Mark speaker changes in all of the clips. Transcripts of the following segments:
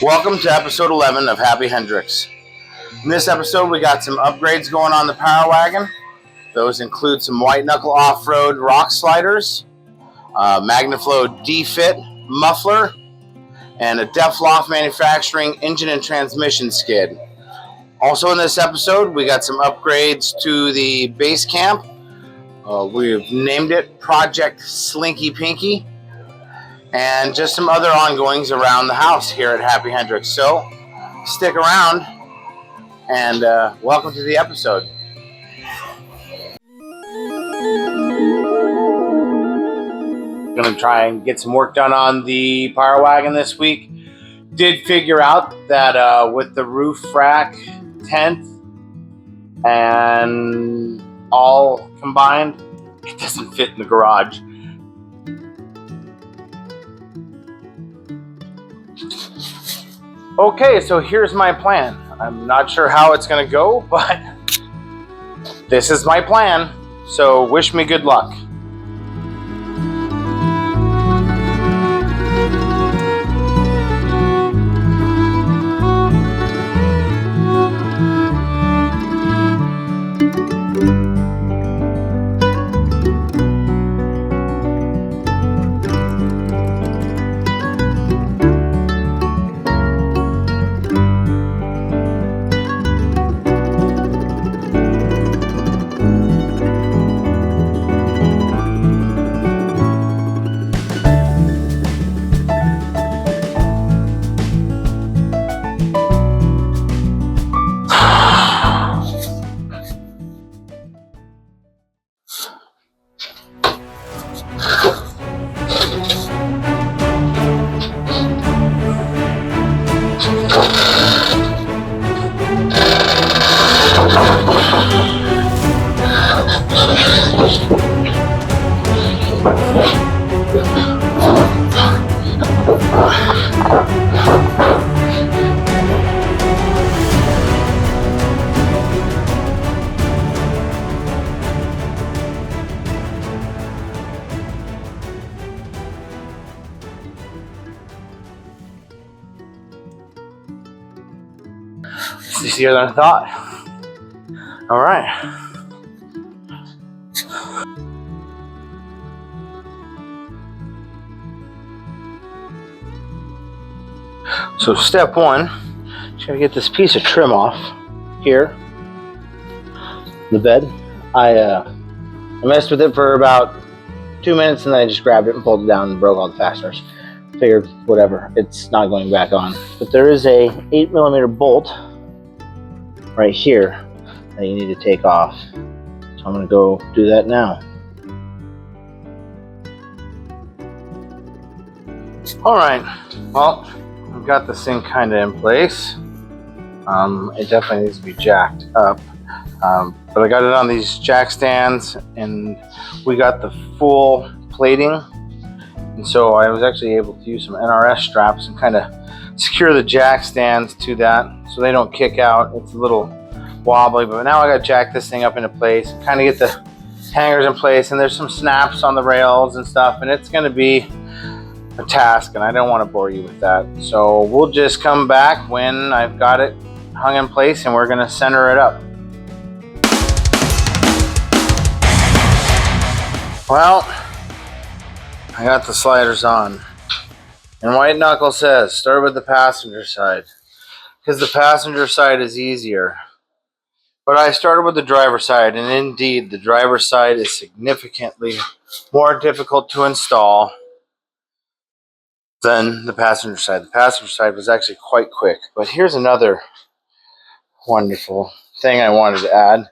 Speaker 1: Welcome to episode 11 of Happy Hendricks. In this episode, we got some upgrades going on the Power Wagon. Those include some White Knuckle Offroad rock sliders, MagnaFlow D-Fit muffler, and a Dethloff Mfg engine and transmission skid. Also in this episode, we got some upgrades to the base camp. We've named it Project Slinky Pinky, and just some other ongoings around the house here at Happy Hendricks. So stick around and welcome to the episode. I'm going to try and get some work done on the Power Wagon this week. Did figure out that with the roof rack, tent, and all combined, it doesn't fit in the garage. Okay, so here's my plan. I'm not sure how it's going to go, but this is my plan. So wish me good luck. It's easier than I thought. All right. So step one, just gotta get this piece of trim off here, the bed. I messed with it for about 2 minutes and then I just grabbed it and pulled it down and broke all the fasteners. Figured, whatever, it's not going back on. But there is a 8mm bolt right here that you need to take off. So I'm gonna go do that now. All right, well, I've got this thing kind of in place. It definitely needs to be jacked up. But I got it on these jack stands and we got the full plating. And so I was actually able to use some NRS straps and kind of secure the jack stands to that so they don't kick out. It's a little wobbly, but now I got to jack this thing up into place and kind of get the hangers in place, and there's some snaps on the rails and stuff, and it's going to be a task, and I don't want to bore you with that. So we'll just come back when I've got it hung in place and we're going to center it up. Well, I got the sliders on, and White Knuckle says start with the passenger side because the passenger side is easier. But I started with the driver's side, and indeed the driver's side is significantly more difficult to install than the passenger side. The passenger side was actually quite quick. But here's another wonderful thing I wanted to add.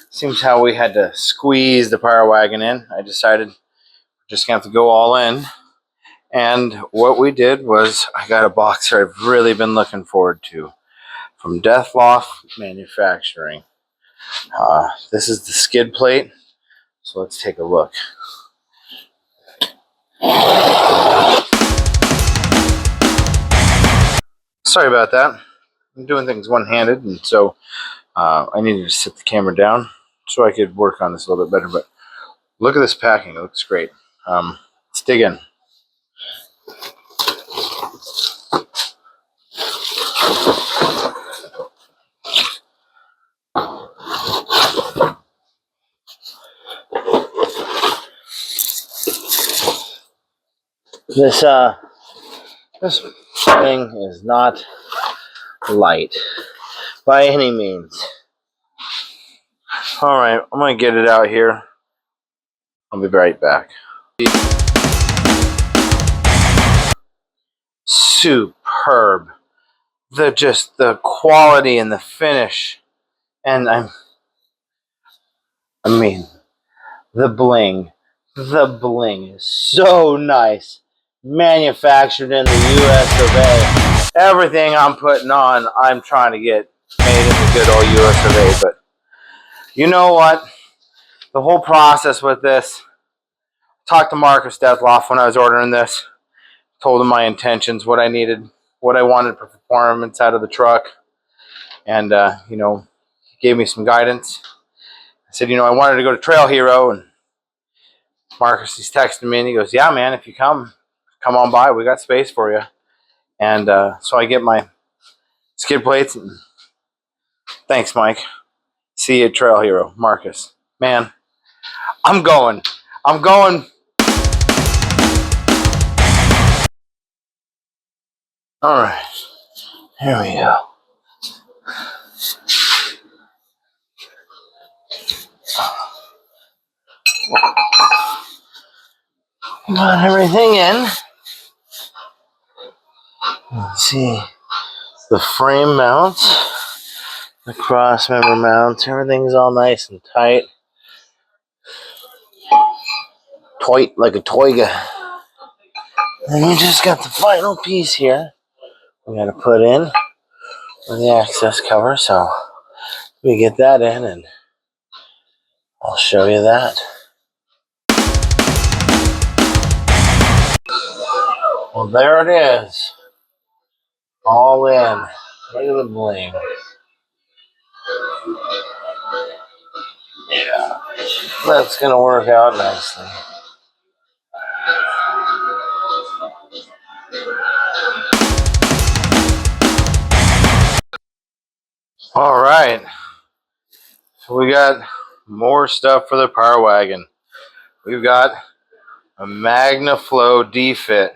Speaker 1: Seems how we had to squeeze the Power Wagon in. I decided we're just going to have to go all in. And what we did was I got a box that I've really been looking forward to from Dethloff Mfg. This is the skid plate, so let's take a look. Sorry about that. I'm doing things one-handed, and so I needed to sit the camera down so I could work on this a little bit better. But look at this packing; it looks great. Let's dig in. This thing is not light by any means. All right, I'm gonna get it out here. I'll be right back. Superb. The quality and the finish, and I mean the bling is so nice. Manufactured in the US of A. Everything I'm putting on, I'm trying to get made in the good old US of A. But you know what? The whole process with this, talked to Marcus Dethloff when I was ordering this, told him my intentions, what I needed, what I wanted for performance out of the truck, and you know, he gave me some guidance. I said, you know, I wanted to go to Trail Hero, and Marcus, he's texting me, and he goes, yeah, man, if you come on by, we got space for you. And so I get my skid plates, and thanks, Mike. See you at Trail Hero, Marcus. Man, I'm going. All right, here we go. Got everything in. Let's see. The frame mounts, the cross member mounts, everything's all nice and tight. Tight like a toiga. And we just got the final piece here we gotta put in with the access cover, so we get that in and I'll show you that. Well, there it is. All in. Look at the bling. Yeah, that's gonna work out nicely. All right, so we got more stuff for the Power Wagon. We've got a MagnaFlow D-Fit.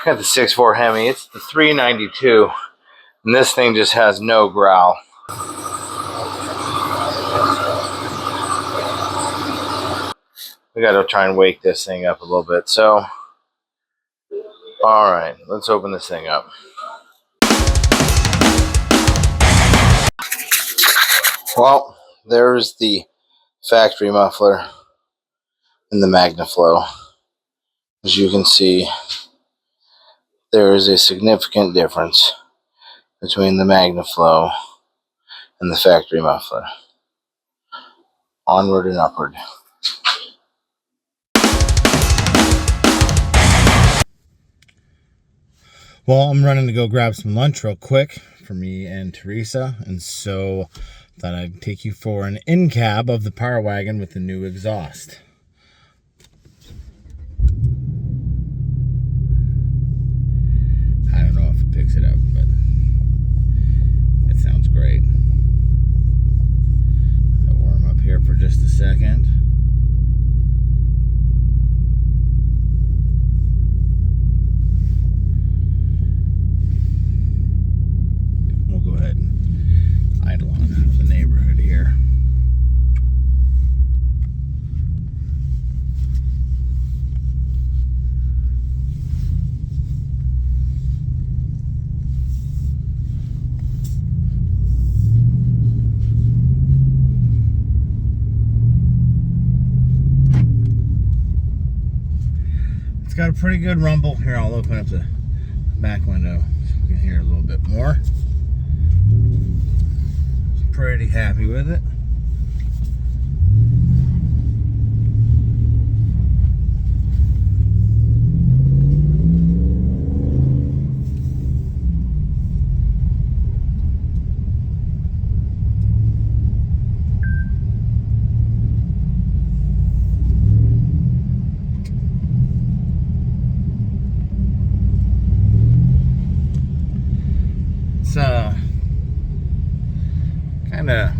Speaker 1: Got the 6.4 Hemi. It's the 392, and this thing just has no growl. We got to try and wake this thing up a little bit. So, all right, let's open this thing up. Well, there's the factory muffler and the MagnaFlow. As you can see, there is a significant difference between the MagnaFlow and the factory muffler. Onward and upward. Well, I'm running to go grab some lunch real quick for me and Teresa, and so thought I'd take you for an in-cab of the Power Wagon with the new exhaust. I don't know if it picks it up, but it sounds great. I'll warm up here for just a second. We'll go ahead and idle on out of the neighborhood here. It's got a pretty good rumble. Here, I'll open up the back window so we can hear a little bit more. Pretty happy with it. It's kind of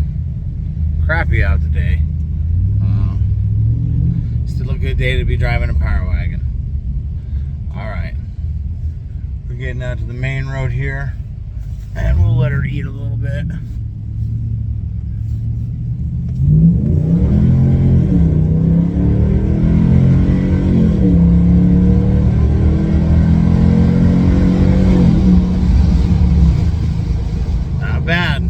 Speaker 1: crappy out today. Still a good day to be driving a Power Wagon. getting out to the main road here, and we'll let her eat a little bit. Not bad.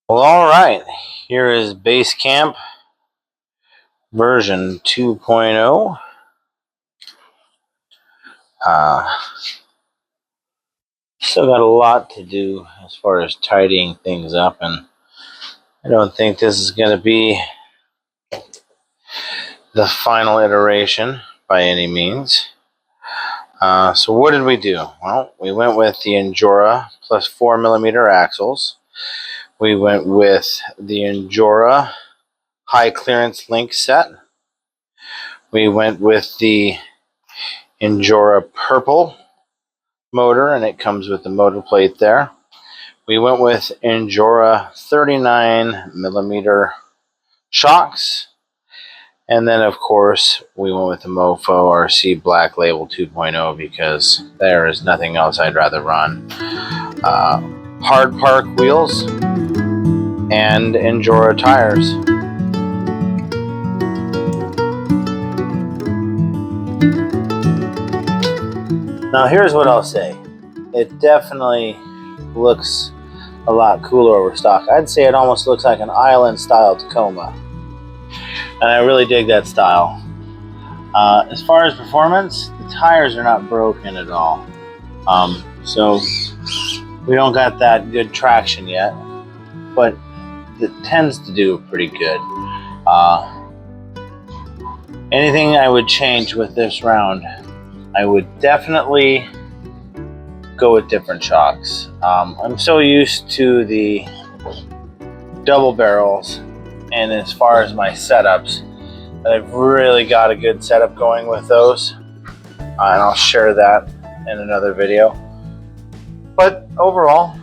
Speaker 1: Well, all right, here is Base Camp version 2.0. Still got a lot to do as far as tidying things up, and I don't think this is going to be the final iteration by any means. So what did we do? Well, we went with the Endura plus 4mm axles. We went with the Endura high clearance link set. We went with the Endura purple motor, and it comes with the motor plate there. We went with Endura 39mm shocks. And then, of course, we went with the MagnaFlow RC Black Label 2.0 because there is nothing else I'd rather run. Hard park wheels and Endura tires. Now, here's what I'll say. It definitely looks a lot cooler over stock. I'd say it almost looks like an island-style Tacoma. And I really dig that style. As far as performance, the tires are not broken at all. So we don't got that good traction yet, but it tends to do pretty good. Anything I would change with this round, I would definitely go with different shocks. I'm so used to the double barrels and as far as my setups, I've really got a good setup going with those, and I'll share that in another video. But overall,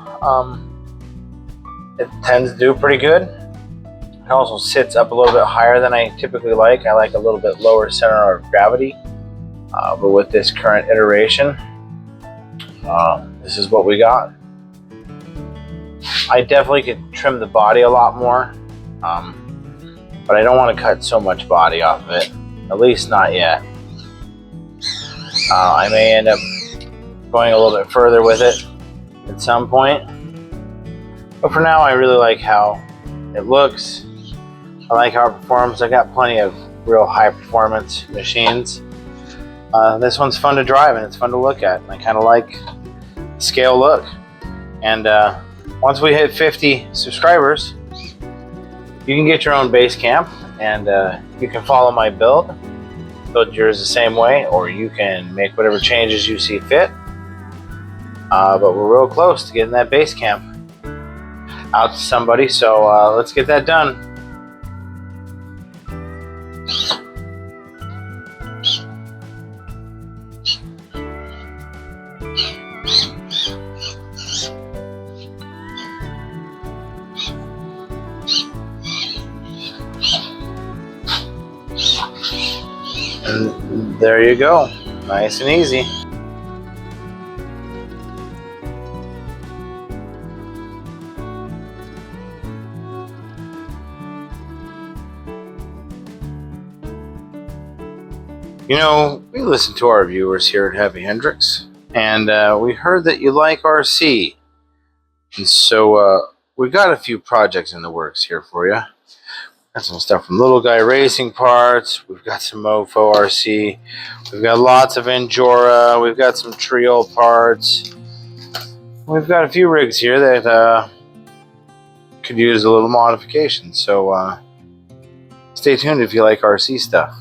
Speaker 1: it tends to do pretty good. It also sits up a little bit higher than I typically like. I like a little bit lower center of gravity, but with this current iteration, this is what we got. I definitely could trim the body a lot more, but I don't want to cut so much body off of it, at least not yet. I may end up going a little bit further with it at some point, but for now I really like how it looks. I like how it performs. I got plenty of real high performance machines. This one's fun to drive and it's fun to look at, and I kind of like the scale look. And once we hit 50 subscribers, you can get your own base camp, and you can follow my build yours the same way, or you can make whatever changes you see fit. But we're real close to getting that base camp out to somebody, so let's get that done. And there you go, nice and easy. You know, we listen to our viewers here at Heavy Hendricks, and we heard that you like RC. And so we've got a few projects in the works here for you. Got some stuff from Little Guy Racing Parts. We've got some Mofo RC. We've got lots of Endura. We've got some Trio parts. We've got a few rigs here that could use a little modification. So stay tuned if you like RC stuff.